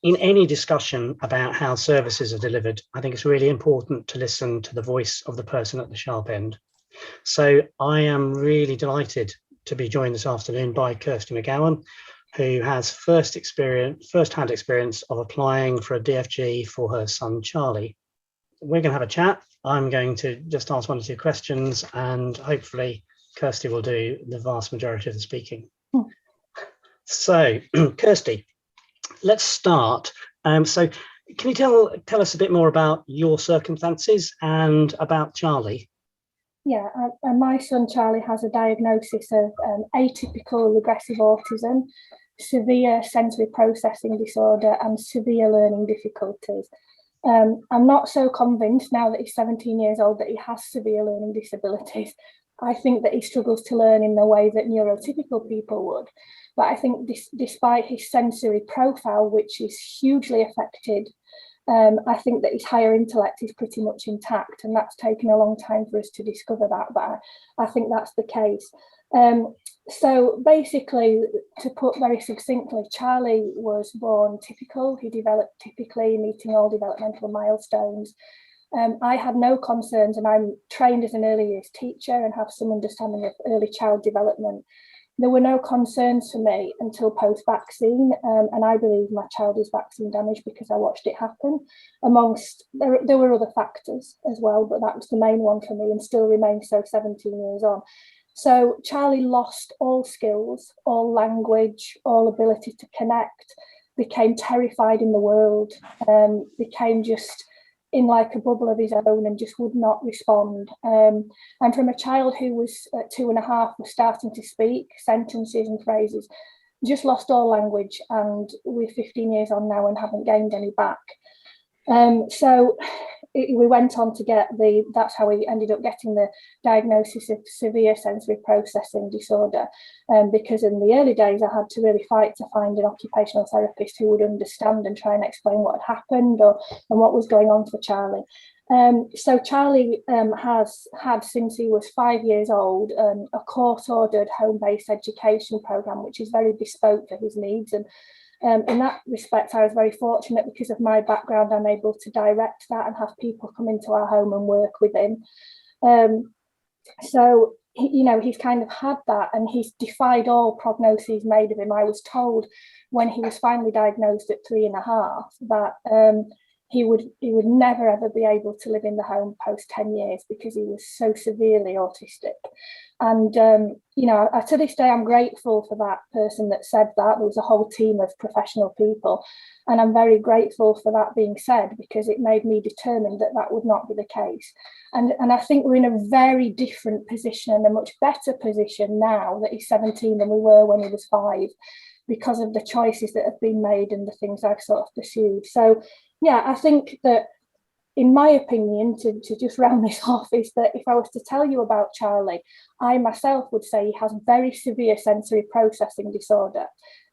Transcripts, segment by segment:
in any discussion about how services are delivered, I think it's really important to listen to the voice of the person at the sharp end. So I am really delighted to be joined this afternoon by Kirsty McGowan, who has first-hand experience of applying for a DFG for her son, Charlie. We're going to have a chat. I'm going to just ask one or two questions, and hopefully Kirsty will do the vast majority of the speaking. So, Kirsty, let's start. So can you tell us a bit more about your circumstances and about Charlie? Yeah, my son Charlie has a diagnosis of atypical regressive autism, severe sensory processing disorder, and severe learning difficulties. I'm not so convinced now that he's 17 years old that he has severe learning disabilities. I think that he struggles to learn in the way that neurotypical people would. But I think despite his sensory profile, which is hugely affected, I think that his higher intellect is pretty much intact, and that's taken a long time for us to discover that, but I think that's the case. So basically, to put very succinctly, Charlie was born typical. He developed typically, meeting all developmental milestones. I had no concerns, and I'm trained as an early years teacher and have some understanding of early child development. There were no concerns for me until post-vaccine, and I believe my child is vaccine damaged because I watched it happen. There were other factors as well, but that was the main one for me and still remains so 17 years on. So Charlie lost all skills, all language, all ability to connect, became terrified in the world, became just in like a bubble of his own and just would not respond. And from a child who was at 2.5 was starting to speak sentences and phrases, just lost all language, and we're 15 years on now and haven't gained any back. So we went on to get that's how we ended up getting the diagnosis of severe sensory processing disorder, because in the early days I had to really fight to find an occupational therapist who would understand and try and explain what had happened and what was going on for Charlie. So Charlie has had, since he was 5 years old, a court-ordered home-based education programme, which is very bespoke for his needs. And in that respect, I was very fortunate because of my background. I'm able to direct that and have people come into our home and work with him. So, he's kind of had that, and he's defied all prognoses made of him. I was told when he was finally diagnosed at 3.5 that he would never ever be able to live in the home post 10 years because he was so severely autistic. And to this day I'm grateful for that person that said that. There was a whole team of professional people, and I'm very grateful for that being said, because it made me determined that that would not be the case. And I think we're in a very different position, and a much better position now that he's 17 than we were when he was 5, because of the choices that have been made and the things I've sort of pursued. So yeah, I think that, in my opinion, to just round this off, is that if I was to tell you about Charlie, I myself would say he has very severe sensory processing disorder.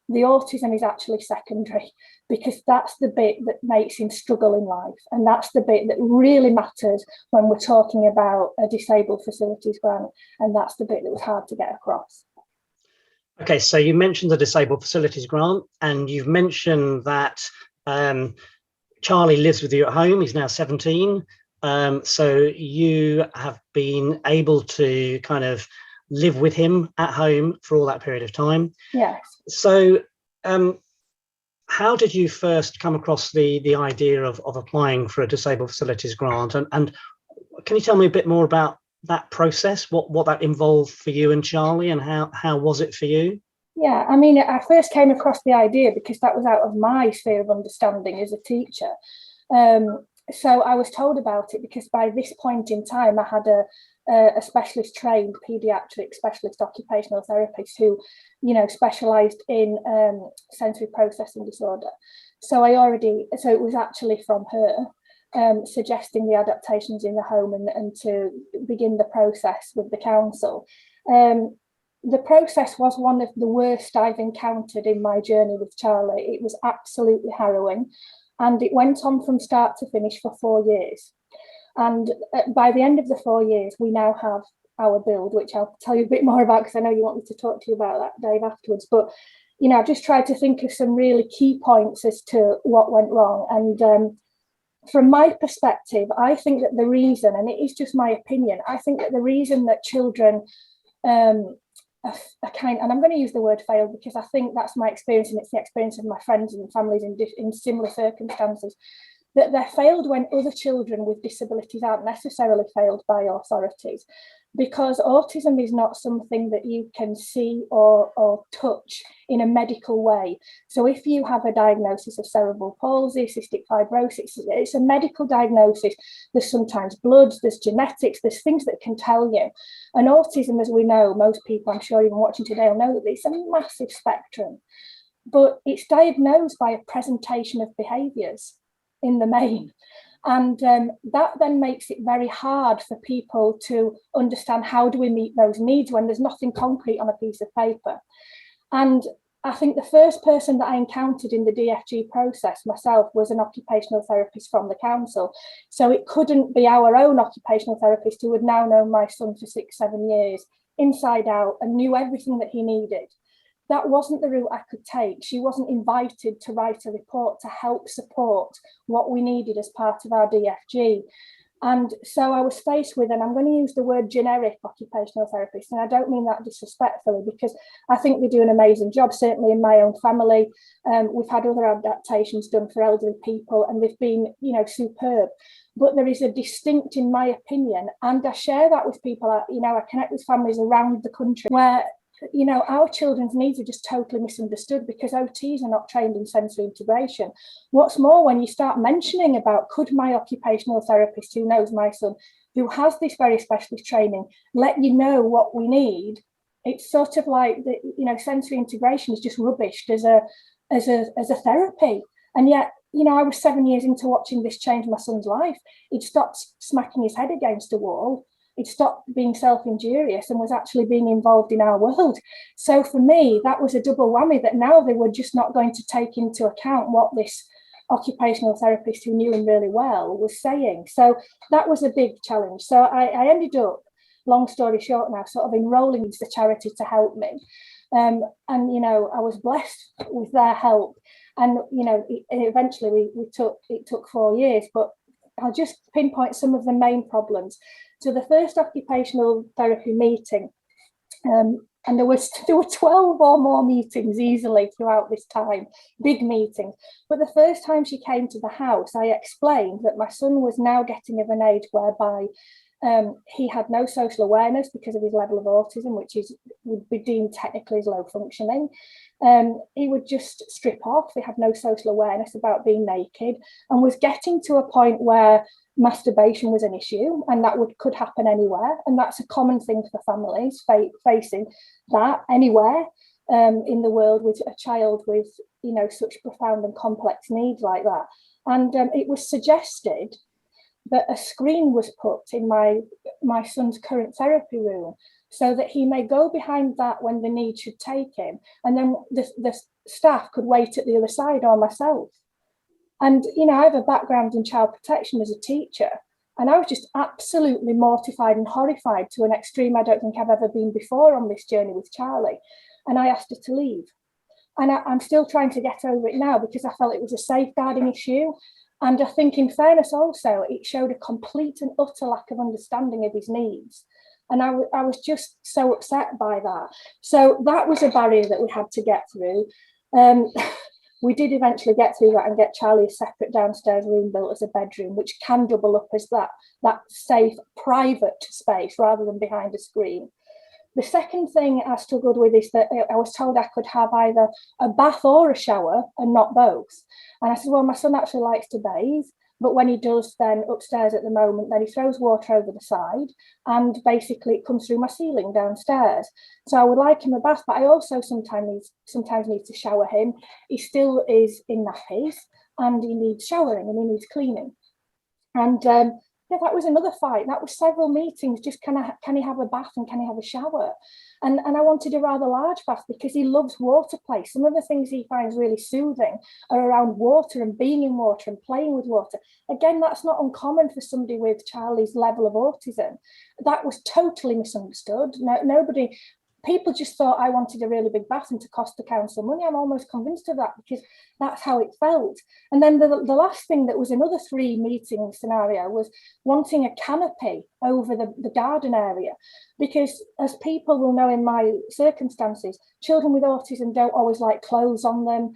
The autism is actually secondary, because that's the bit that makes him struggle in life. And that's the bit that really matters when we're talking about a disabled facilities grant. And that's the bit that was hard to get across. Okay, so you mentioned the disabled facilities grant, and you've mentioned that Charlie lives with you at home. He's now 17. So you have been able to kind of live with him at home for all that period of time. Yes. So how did you first come across the idea of applying for a disabled facilities grant? And can you tell me a bit more about that process, what that involved for you and Charlie, and how was it for you? Yeah, I mean, I first came across the idea because that was out of my sphere of understanding as a teacher. So I was told about it because by this point in time, I had a specialist trained paediatric specialist occupational therapist who, specialised in sensory processing disorder. So it was actually from her suggesting the adaptations in the home and to begin the process with the council. The process was one of the worst I've encountered in my journey with Charlie. It was absolutely harrowing, and it went on from start to finish for 4 years. And by the end of the 4 years, we now have our build, which I'll tell you a bit more about because I know you want me to talk to you about that, Dave, afterwards. But I've just tried to think of some really key points as to what went wrong. And from my perspective, I think that the reason, and it is just my opinion, I think that the reason that children and I'm going to use the word failed because I think that's my experience, and it's the experience of my friends and families in similar circumstances, that they're failed when other children with disabilities aren't necessarily failed by authorities, because autism is not something that you can see or touch in a medical way. So if you have a diagnosis of cerebral palsy, cystic fibrosis, it's a medical diagnosis. There's sometimes blood, there's genetics, there's things that can tell you. And autism, as we know, most people, I'm sure even watching today will know that it's a massive spectrum, but it's diagnosed by a presentation of behaviours in the main. And that then makes it very hard for people to understand how do we meet those needs when there's nothing concrete on a piece of paper. And I think the first person that I encountered in the DFG process myself was an occupational therapist from the council. So it couldn't be our own occupational therapist who had now known my son for 6-7 years inside out and knew everything that he needed. That wasn't the route I could take. She wasn't invited to write a report to help support what we needed as part of our DFG. And so I was faced with, and I'm going to use the word generic occupational therapist, and I don't mean that disrespectfully, because I think they do an amazing job, certainly in my own family. We've had other adaptations done for elderly people, and they've been, superb. But there is a distinct, in my opinion, and I share that with people, I connect with families around the country where our children's needs are just totally misunderstood because OTs are not trained in sensory integration. What's more, when you start mentioning about, could my occupational therapist who knows my son, who has this very specialist training, let you know what we need, it's sort of like, sensory integration is just rubbished as a therapy. And yet, I was 7 years into watching this change my son's life. He'd stopped smacking his head against a wall. It stopped being self-injurious and was actually being involved in our world. So for me, that was a double whammy, that now they were just not going to take into account what this occupational therapist who knew him really well was saying. So that was a big challenge. So I ended up, long story short now, sort of enrolling into the charity to help me. And, I was blessed with their help. And, eventually it took 4 years, but I'll just pinpoint some of the main problems. So the first occupational therapy meeting, and there were 12 or more meetings easily throughout this time, big meetings. But the first time she came to the house, I explained that my son was now getting of an age whereby he had no social awareness because of his level of autism, which would be deemed technically as low functioning. He would just strip off. He had no social awareness about being naked and was getting to a point where masturbation was an issue, and that could happen anywhere. And that's a common thing for families facing that anywhere in the world with a child with, such profound and complex needs like that. And it was suggested that a screen was put in my son's current therapy room so that he may go behind that when the need should take him, and then the staff could wait at the other side, or myself. And, I have a background in child protection as a teacher, and I was just absolutely mortified and horrified to an extreme I don't think I've ever been before on this journey with Charlie. And I asked her to leave. And I'm still trying to get over it now because I felt it was a safeguarding issue. And I think, in fairness also, it showed a complete and utter lack of understanding of his needs. And I was just so upset by that. So that was a barrier that we had to get through. We did eventually get through that and get Charlie a separate downstairs room built as a bedroom, which can double up as that safe, private space rather than behind a screen. The second thing I struggled with is that I was told I could have either a bath or a shower and not both. And I said, well, my son actually likes to bathe, but when he does, then upstairs at the moment, then he throws water over the side and basically it comes through my ceiling downstairs. So I would like him a bath, but I also sometimes need to shower him. He still is in nappies and he needs showering and he needs cleaning. And that was another fight. That was several meetings. Just can he have a bath and can he have a shower? And I wanted a rather large bath because he loves water play. Some of the things he finds really soothing are around water and being in water and playing with water. Again, that's not uncommon for somebody with Charlie's level of autism. That was totally misunderstood. Nobody people just thought I wanted a really big bath and to cost the council money. I'm almost convinced of that because that's how it felt. And then the last thing that was another 3 meeting scenario was wanting a canopy over the garden area, because as people will know in my circumstances, children with autism don't always like clothes on them.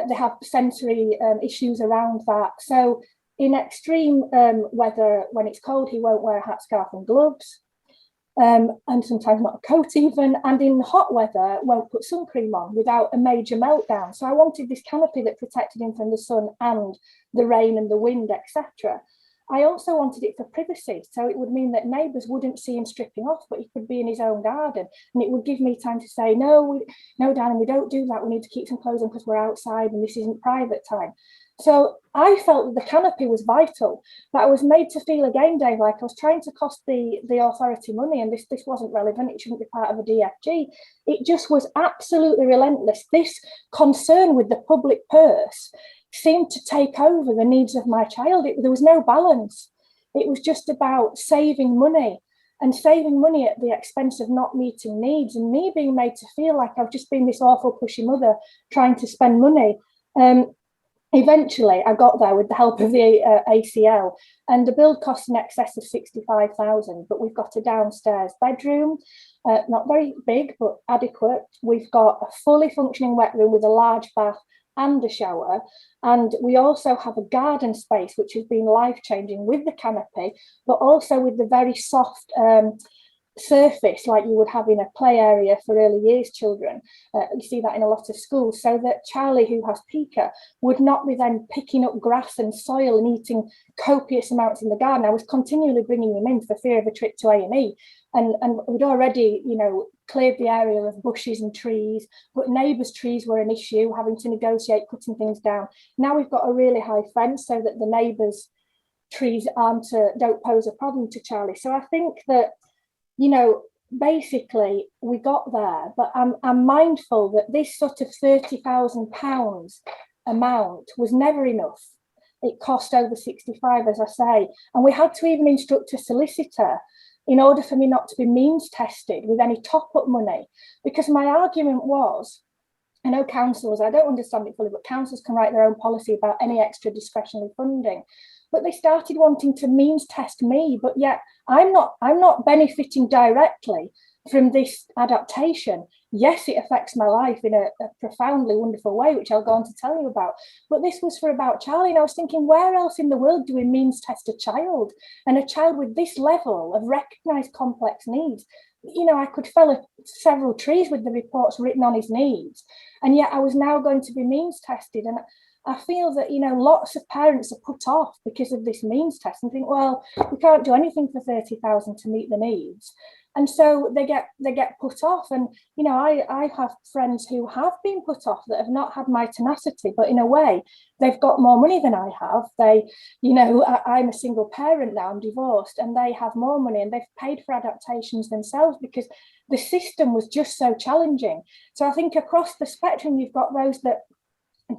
They have sensory issues around that. So in extreme weather, when it's cold, he won't wear a hat, scarf and gloves. And sometimes not a coat even, and in hot weather won't put sun cream on without a major meltdown. So I wanted this canopy that protected him from the sun and the rain and the wind, etc. I also wanted it for privacy, so it would mean that neighbours wouldn't see him stripping off, but he could be in his own garden, and it would give me time to say, no, darling, we don't do that. We need to keep some clothes on because we're outside and this isn't private time. So I felt that the canopy was vital, but I was made to feel again, Dave, like I was trying to cost the authority money, and this wasn't relevant. It shouldn't be part of a DFG. It just was absolutely relentless. This concern with the public purse seemed to take over the needs of my child. There was no balance. It was just about saving money, and saving money at the expense of not meeting needs, and me being made to feel like I've just been this awful pushy mother trying to spend money. Eventually, I got there with the help of the ACL, and the build cost in excess of 65,000. But we've got a downstairs bedroom, not very big, but adequate. We've got a fully functioning wet room with a large bath and a shower. And we also have a garden space, which has been life-changing with the canopy, but also with the very soft surface like you would have in a play area for early years children. You see that in a lot of schools, so that Charlie, who has pica, would not be then picking up grass and soil and eating copious amounts in the garden. I was continually bringing him in for fear of a trip to A&E, and we'd already, cleared the area of bushes and trees, but neighbours' trees were an issue, having to negotiate cutting things down. Now we've got a really high fence so that the neighbours' trees don't pose a problem to Charlie. So I think that, basically we got there, but I'm mindful that this sort of £30,000 amount was never enough. It cost over 65, as I say, and we had to even instruct a solicitor in order for me not to be means tested with any top-up money, because my argument was, I know councils, I don't understand it fully, but councils can write their own policy about any extra discretionary funding. But they started wanting to means test me, but yet I'm not benefiting directly from this adaptation. Yes, it affects my life in a profoundly wonderful way, which I'll go on to tell you about. But this was for about Charlie, and I was thinking, where else in the world do we means test a child? And a child with this level of recognised complex needs. I could fell several trees with the reports written on his needs, and yet I was now going to be means tested. And I feel that, lots of parents are put off because of this means test and think, well, we can't do anything for 30,000 to meet the needs. And so they get put off. And, I have friends who have been put off that have not had my tenacity, but in a way, they've got more money than I have. I'm a single parent now, I'm divorced, and they have more money, and they've paid for adaptations themselves because the system was just so challenging. So I think across the spectrum, you've got those that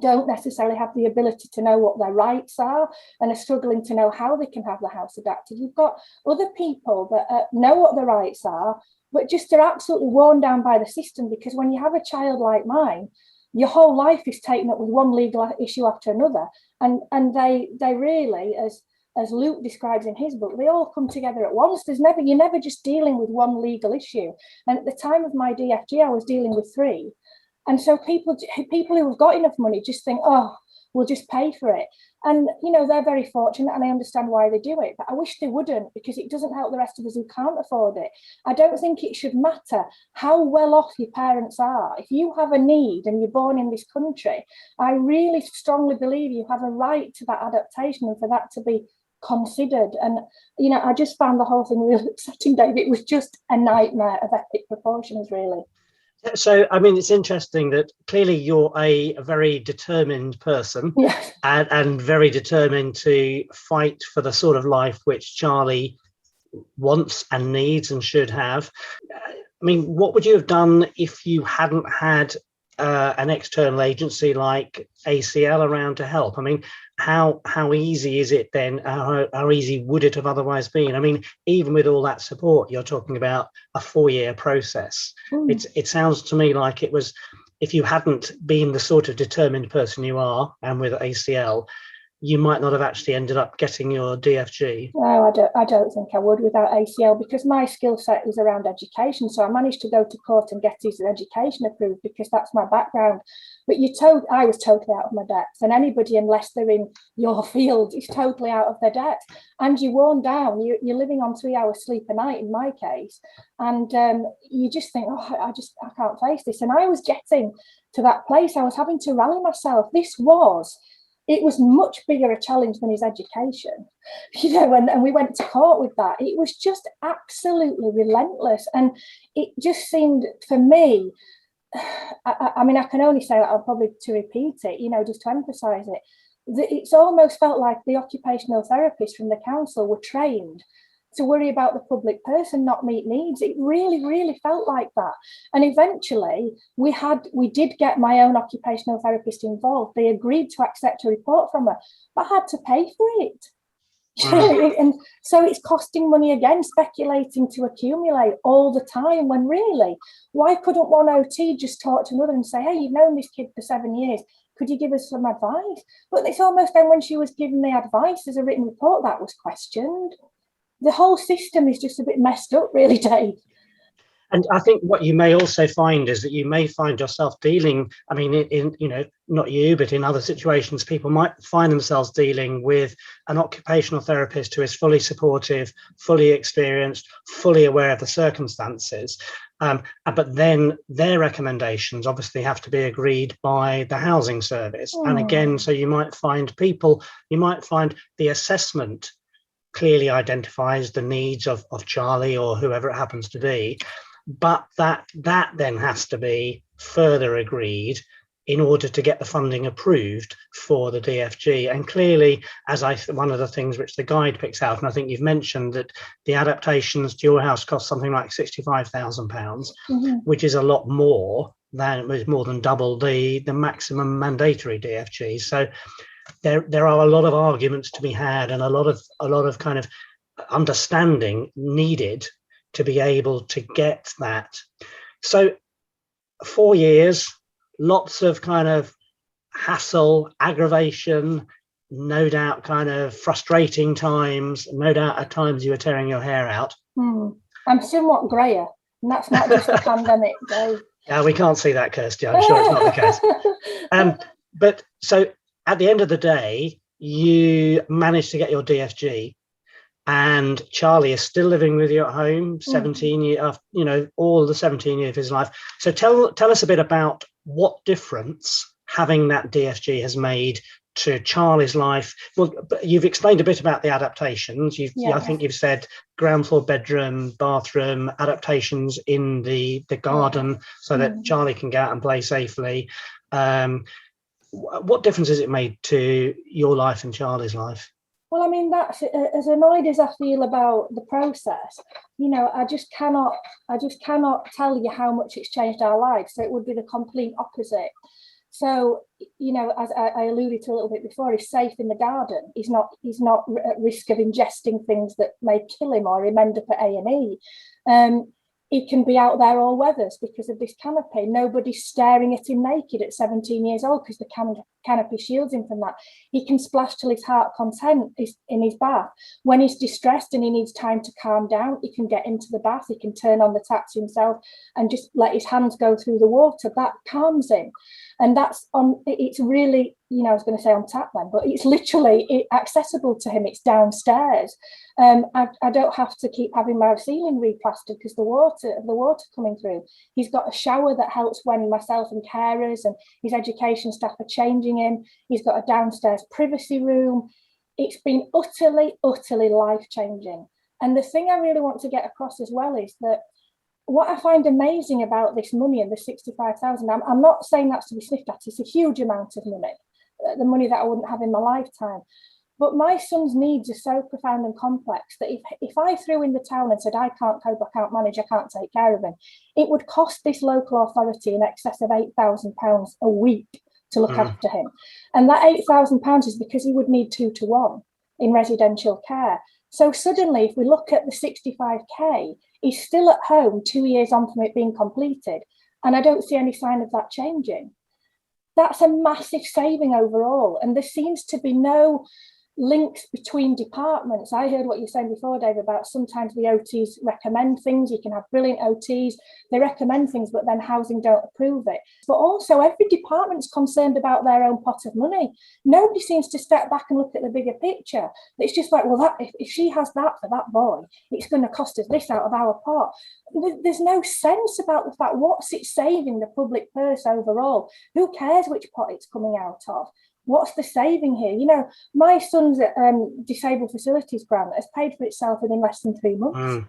don't necessarily have the ability to know what their rights are and are struggling to know how they can have the house adapted. You've got other people that know what their rights are, but just are absolutely worn down by the system, because when you have a child like mine, your whole life is taken up with one legal issue after another, and they really, as Luke describes in his book, they all come together at once. You're never just dealing with one legal issue. And at the time of my DFG, I was dealing with 3. And so people who have got enough money just think, oh, we'll just pay for it. And, they're very fortunate, and I understand why they do it. But I wish they wouldn't, because it doesn't help the rest of us who can't afford it. I don't think it should matter how well off your parents are. If you have a need and you're born in this country, I really strongly believe you have a right to that adaptation and for that to be considered. And, I just found the whole thing really upsetting, Dave. It was just a nightmare of epic proportions, really. So, it's interesting that clearly you're a very determined person, yes, and very determined to fight for the sort of life which Charlie wants and needs and should have. What would you have done if you hadn't had an external agency like ACL around to help? I mean, how easy is it then? How easy would it have otherwise been? I mean, even with all that support, you're talking about a 4-year process. It sounds to me like it was, if you hadn't been the sort of determined person you are, and with ACL, you might not have actually ended up getting your DFG. No, I don't think I would without ACL, because my skill set is around education. So I managed to go to court and get his education approved because that's my background. But I was totally out of my depth, and anybody, unless they're in your field, is totally out of their depth. And you're worn down. You're living on 3 hours sleep a night in my case, and you just think, oh, I can't face this. And I was getting to that place. I was having to rally myself. It was much bigger a challenge than his education, and we went to court with that. It was just absolutely relentless. And it just seemed, for me, I mean, I can only say that, I'll probably to repeat it, just to emphasize it, that it's almost felt like the occupational therapists from the council were trained to worry about the public person, not meet needs. It really, really felt like that. And eventually we did get my own occupational therapist involved. They agreed to accept a report from her, but I had to pay for it. And so it's costing money again, speculating to accumulate all the time, when really, why couldn't one OT just talk to another and say, hey, you've known this kid for 7 years, could you give us some advice? But it's almost then when she was giving the advice as a written report, that was questioned. The whole system is just a bit messed up, really, Dave. And I think what you may also find is that you may find yourself dealing, I mean, in not you, but in other situations, people might find themselves dealing with an occupational therapist who is fully supportive, fully experienced, fully aware of the circumstances. But then their recommendations obviously have to be agreed by the housing service. And again, so you might find the assessment clearly identifies the needs of Charlie or whoever it happens to be, but that then has to be further agreed in order to get the funding approved for the DFG. And clearly, one of the things which the guide picks out, and I think you've mentioned that the adaptations to your house cost something like £65,000, which is a lot more than double the maximum mandatory DFG. So there are a lot of arguments to be had, and a lot of kind of understanding needed to be able to get that. So 4 years, lots of kind of hassle, aggravation, no doubt kind of frustrating times, no doubt at times you were tearing your hair out. I'm somewhat grayer, and that's not just the pandemic, Dave. Yeah, we can't see that, Kirsty. I'm sure it's not the case. But so at the end of the day, you managed to get your DFG, and Charlie is still living with you at home, 17 years, all the 17 years of his life. So tell us a bit about what difference having that DFG has made to Charlie's life. Well, you've explained a bit about the adaptations. I think you've said ground floor bedroom, bathroom, adaptations in the garden so that Charlie can go out and play safely. What difference has it made to your life and Charlie's life? Well, I mean, that's as annoyed as I feel about the process. I just cannot tell you how much it's changed our lives. So it would be the complete opposite. So, as I alluded to a little bit before, he's safe in the garden. He's not at risk of ingesting things that may kill him or him end up at A&E. He can be out there all weathers because of this canopy. Nobody's staring at him naked at 17 years old because the canopy shields him from that. He can splash till his heart content in his bath. When he's distressed and he needs time to calm down, he can get into the bath. He can turn on the taps himself and just let his hands go through the water. That calms him. And it's really, I was going to say on tap then, but it's literally accessible to him. It's downstairs. I don't have to keep having my ceiling replastered because the water coming through. He's got a shower that helps when myself and carers and his education staff are changing him. He's got a downstairs privacy room. It's been utterly, utterly life-changing. And the thing I really want to get across as well is that what I find amazing about this money and the 65,000, I'm not saying that's to be sniffed at. It's a huge amount of money, the money that I wouldn't have in my lifetime. But my son's needs are so profound and complex that if I threw in the towel and said, I can't cope, I can't manage, I can't take care of him, it would cost this local authority in excess of £8,000 a week to look after him. And that £8,000 is because he would need 2 to 1 in residential care. So suddenly, if we look at the 65k, he's still at home 2 years on from it being completed. And I don't see any sign of that changing. That's a massive saving overall. And there seems to be no links between departments. I heard what you were saying before, Dave, about sometimes the OTs recommend things. You can have brilliant OTs. They recommend things, but then housing don't approve it. But also every department's concerned about their own pot of money. Nobody seems to step back and look at the bigger picture. It's just like, well, that if she has that for that boy, it's going to cost us this out of our pot. There's no sense about the fact what's it saving the public purse overall. Who cares which pot it's coming out of? What's the saving here? You know, my son's disabled facilities grant has paid for itself within less than 3 months.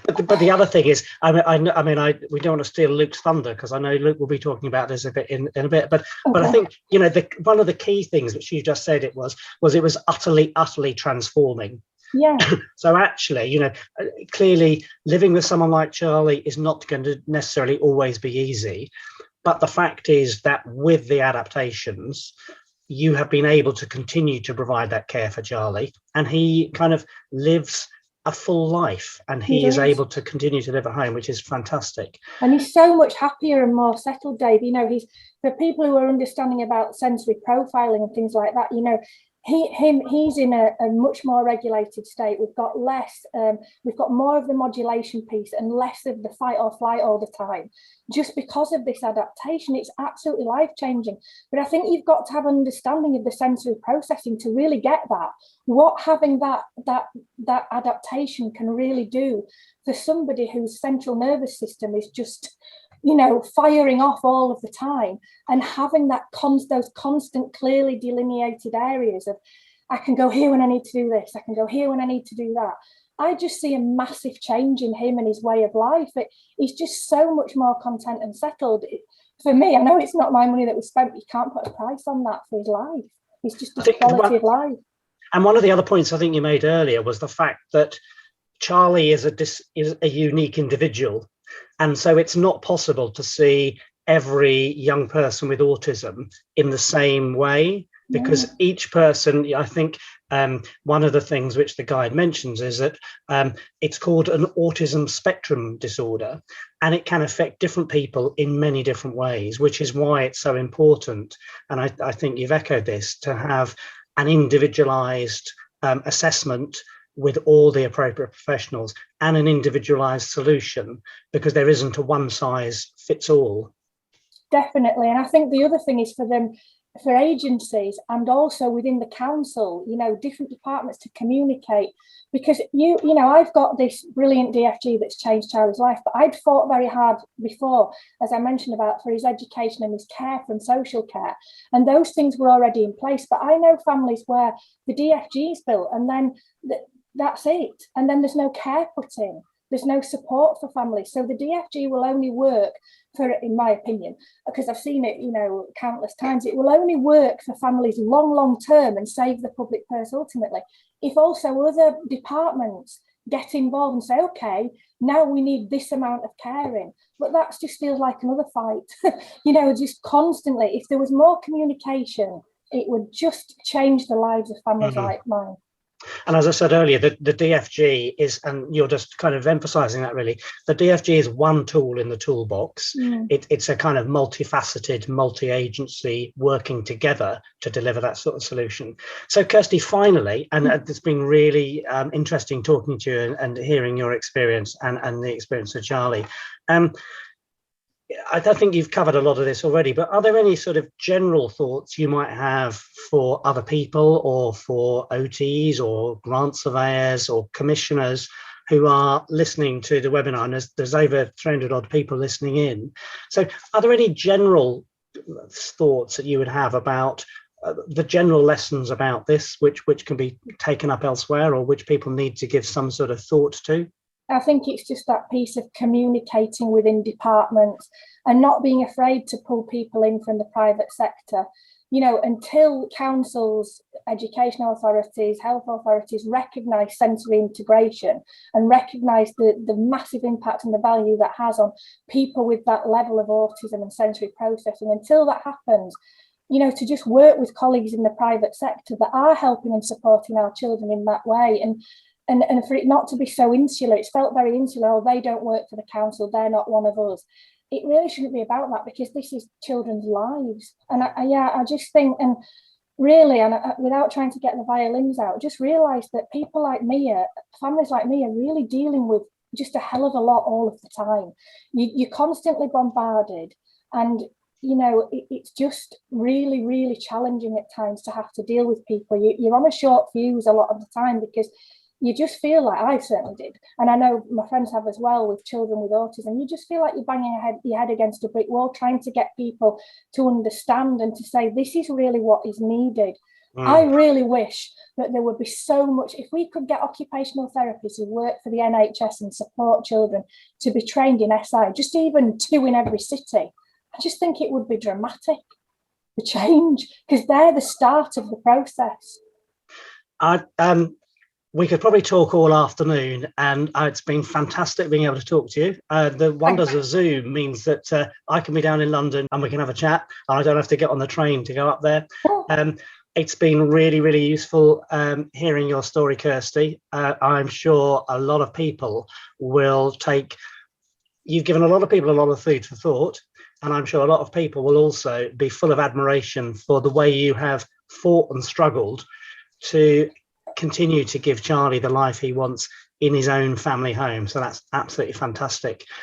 But the other thing is, we don't want to steal Luke's thunder, because I know Luke will be talking about this a bit in a bit. But I think, you know, one of the key things which you just said it was utterly transforming. Yeah. So actually, you know, clearly living with someone like Charlie is not going to necessarily always be easy. But the fact is that with the adaptations, you have been able to continue to provide that care for Charlie, and he kind of lives a full life, and he is able to continue to live at home, which is fantastic. And he's so much happier and more settled, Dave. You know, he's, for people who are understanding about sensory profiling and things like that, you know, he's in a much more regulated state. We've got less, we've got more of the modulation piece and less of the fight or flight all the time. Just because of this adaptation, it's absolutely life-changing. But I think you've got to have an understanding of the sensory processing to really get that. What having that adaptation can really do for somebody whose central nervous system is just, you know, firing off all of the time, and having that those constant, clearly delineated areas of, I can go here when I need to do this, I can go here when I need to do that. I just see a massive change in him and his way of life. He's just so much more content and settled. For me, I know it's not my money that was spent, but you can't put a price on that for his life. It's just the quality of life. And one of the other points I think you made earlier was the fact that Charlie is a unique individual. And so it's not possible to see every young person with autism in the same way, because each person, I think one of the things which the guide mentions is that it's called an autism spectrum disorder, and it can affect different people in many different ways, which is why it's so important. And I think you've echoed this, to have an individualized assessment with all the appropriate professionals and an individualized solution, because there isn't a one size fits all. Definitely. And I think the other thing is for them, for agencies and also within the council, you know, different departments to communicate, because you know, I've got this brilliant DFG that's changed Charlie's life, but I'd fought very hard before, as I mentioned, about for his education and his care from social care, and those things were already in place. But I know families where the DFG is built and then that's it, and then there's no care put in, there's no support for families. So the DFG will only work for, in my opinion, because I've seen it, you know, countless times, it will only work for families long term and save the public purse ultimately if also other departments get involved and say, okay, now we need this amount of care in. But that just feels like another fight. You know, just constantly, if there was more communication, it would just change the lives of families like mine. And as I said earlier, the DFG is, and you're just kind of emphasising that really, the DFG is one tool in the toolbox. It's a kind of multifaceted, multi-agency working together to deliver that sort of solution. So Kirsty, finally, and it's been really interesting talking to you and hearing your experience and the experience of Charlie. I don't think you've covered a lot of this already, but are there any sort of general thoughts you might have for other people or for OTs or grant surveyors or commissioners who are listening to the webinar? And there's over 300 odd people listening in. So are there any general thoughts that you would have about the general lessons about this, which can be taken up elsewhere or which people need to give some sort of thought to? I think it's just that piece of communicating within departments and not being afraid to pull people in from the private sector. until councils, educational authorities, health authorities recognise sensory integration and recognise the massive impact and the value that has on people with that level of autism and sensory processing, until that happens, to just work with colleagues in the private sector that are helping and supporting our children in that way, and for it not to be so insular. It's felt very insular. Oh, they don't work for the council, they're not one of us. It really shouldn't be about that, because this is children's lives. And I just think, and really, and without trying to get the violins out, just realise that people like me, families like me, are really dealing with just a hell of a lot all of the time. You're constantly bombarded, and it's just really, really challenging at times to have to deal with people. You're on a short fuse a lot of the time, because you just feel like, I certainly did, and I know my friends have as well, with children with autism, you just feel like you're banging your head against a brick wall, trying to get people to understand and to say, this is really what is needed. I really wish that there would be so much, if we could get occupational therapists who work for the NHS and support children to be trained in SI, just even 2 in every city. I just think it would be dramatic, the change, because they're the start of the process. We could probably talk all afternoon, and it's been fantastic being able to talk to you. The wonders of Zoom means that I can be down in London and we can have a chat, and I don't have to get on the train to go up there. It's been really, really useful hearing your story, Kirsty. I'm sure a lot of people will take, you've given a lot of people a lot of food for thought, and I'm sure a lot of people will also be full of admiration for the way you have fought and struggled to continue to give Charlie the life he wants in his own family home. So that's absolutely fantastic.